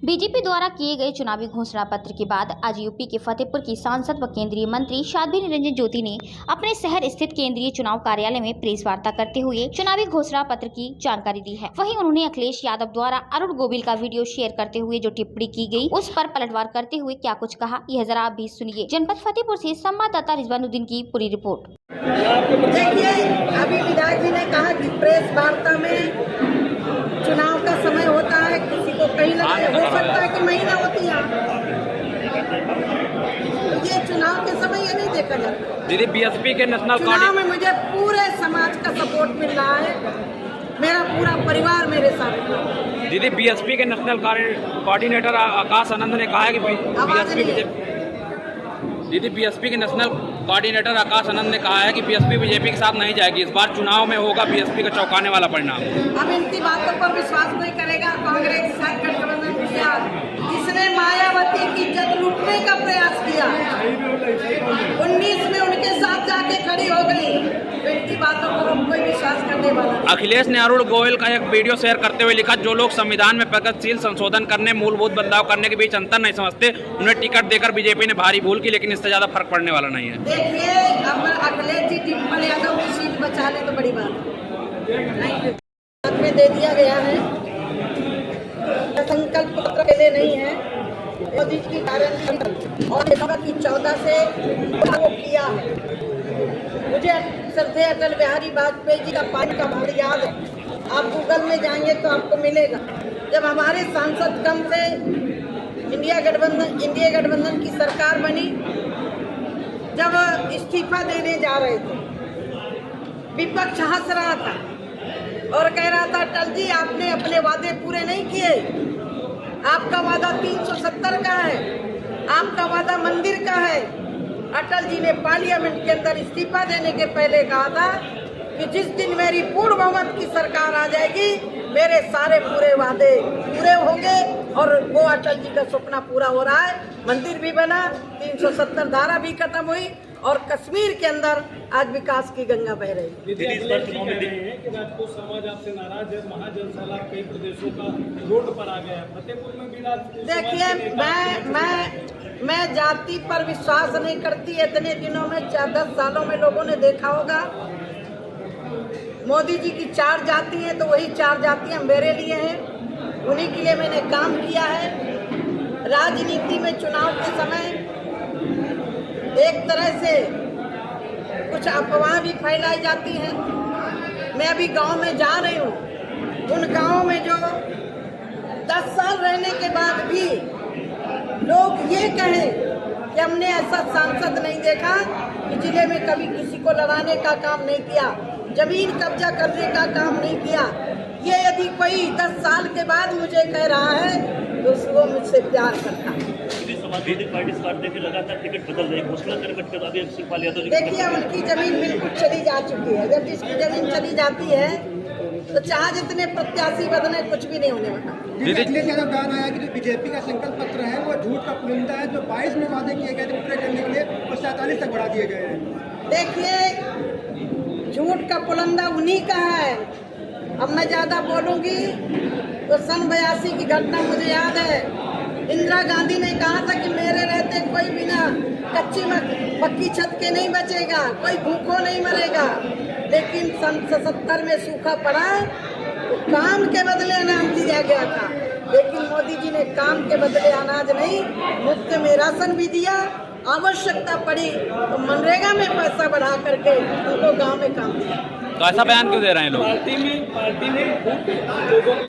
BJP द्वारा किए गए चुनावी घोषणा पत्र के बाद आज यूपी के फतेहपुर की सांसद व केंद्रीय मंत्री साध्वी निरंजन ज्योति ने अपने शहर स्थित केंद्रीय चुनाव कार्यालय में प्रेस वार्ता करते हुए चुनावी घोषणा पत्र की जानकारी दी है। वहीं उन्होंने अखिलेश यादव द्वारा अरुण गोविल का वीडियो शेयर करते हुए जो टिप्पणी की गई उस पर पलटवार करते हुए क्या कुछ कहा, यह जरा आप भी सुनिए। जनपद फतेहपुर से संवाददाता रिजवानुद्दीन की पूरी रिपोर्ट। देखिए, अभी विधायक जी ने कहा कि प्रेस वार्ता में चुनाव का समय होता है, किसी को कहीं लगे हो सकता है कि महीना होती है, तो ये चुनाव के समय ये नहीं देखा जाता। दीदी बीएसपी के नेशनल चुनाव में मुझे पूरे समाज का सपोर्ट मिल रहा है, मेरा पूरा परिवार मेरे साथ है। दीदी बीएसपी के नेशनल कोऑर्डिनेटर आकाश आनंद ने कहा है कि दीदी बीएसपी के नेशनल कोऑर्डिनेटर आकाश आनंद ने कहा है कि बीएसपी बीजेपी के साथ नहीं जाएगी, इस बार चुनाव में होगा बीएसपी का चौंकाने वाला परिणाम। अब इनकी बातों पर विश्वास नहीं करेगा। कांग्रेस के साथ गठबंधन किया, जिसने मायावती की इज्जत लूटने का प्रयास किया, 19 में उनके साथ जाके खड़ी हो गई, तो इनकी बातों पर कोई विश्वास करने वाला। अखिलेश ने अरुण गोविल का एक वीडियो शेयर करते हुए लिखा, जो लोग संविधान में प्रगतिशील संशोधन करने, मूलभूत बदलाव करने के बीच अंतर नहीं समझते, उन्हें टिकट देकर बीजेपी ने भारी भूल की, लेकिन इससे ज्यादा फर्क पड़ने वाला नहीं है। देखिए, अब अखिलेश जी डिम्पल यादव की सीट बचा ले तो बड़ी बात है। में दे दिया गया है, संकल्प पत्र के लिए नहीं है, मोदी जी की कारण और की 14 से वो किया है। मुझे श्रद्धेय अटल बिहारी वाजपेयी जी का पानी का भार याद है, आप गूगल में जाएंगे तो आपको मिलेगा। जब हमारे सांसद कम थे, इंडिया गठबंधन की सरकार बनी, जब इस्तीफा देने जा रहे थे, विपक्ष हंस रहा था और कह रहा था, अटल जी आपने अपने वादे पूरे नहीं किए, आपका वादा 370 का है, आपका वादा मंदिर का है। अटल जी ने पार्लियामेंट के अंदर इस्तीफा देने के पहले कहा था कि जिस दिन मेरी पूर्ण बहुमत की सरकार आ जाएगी, मेरे सारे पूरे वादे पूरे होंगे, और वो अटल जी का सपना पूरा हो रहा है। मंदिर भी बना, 370 धारा भी खत्म हुई, और कश्मीर के अंदर आज विकास की गंगा बह रही है। इस बार चुनाव में देख रहे हैं कि राजपूत समाज आपसे नाराज है, महाजन सैलाब कई प्रदेशों का रोड पर आ गया है, फतेहपुर में भी राजपूत। देखिए, मैं जाति पर विश्वास नहीं करती। इतने दिनों में 10 सालों में लोगों ने देखा होगा, मोदी जी की 4 जाति हैं, तो वही 4 जातियां मेरे लिए हैं, उन्हीं के लिए मैंने काम किया है। राजनीति में चुनाव के समय एक तरह से कुछ अफवाह भी फैलाई जाती हैं। मैं अभी गांव में जा रही हूँ, उन गांवों में जो 10 साल रहने के बाद भी लोग ये कहें कि हमने ऐसा सांसद नहीं देखा कि जिले में कभी किसी को लड़ाने का काम नहीं किया, जमीन कब्जा करने का काम नहीं किया। ये यदि कोई 10 साल के बाद मुझे कह रहा है तो वो मुझसे प्यार करता है। लगातार टिकट बदल रही, घोषणा देखिए, उनकी जमीन बिल्कुल चली जा चुकी है। जब जिसकी जमीन चली जाती है तो चाहे जितने प्रत्याशी बदले, कुछ भी नहीं होने वाला। अखिलेश यादव बयान आया कि जो बीजेपी का संकल्प पत्र है वो झूठ का पुलिंदा है, जो 22 में वादे किए गए थे पूरे करने के लिए, वो 47 तक बढ़ा दिए गए हैं। देखिए, झूठ का पुलिंदा उन्हीं का है। अब मैं ज्यादा बोलूंगी तो सन 82 की घटना मुझे याद है। इंदिरा गांधी ने कहा था कि मेरे रहते कोई बिना कच्ची पक्की छत के नहीं बचेगा, कोई भूखों नहीं मरेगा। लेकिन सन 77 में सूखा पड़ा तो काम के बदले अनाज दिया गया था, लेकिन मोदी जी ने काम के बदले अनाज नहीं, मुफ्त में राशन भी दिया। आवश्यकता पड़ी तो मनरेगा में पैसा बढ़ा करके उनको गांव में काम दिया। तो ऐसा बयान क्यों दे रहे हैं लोग? पार्टी में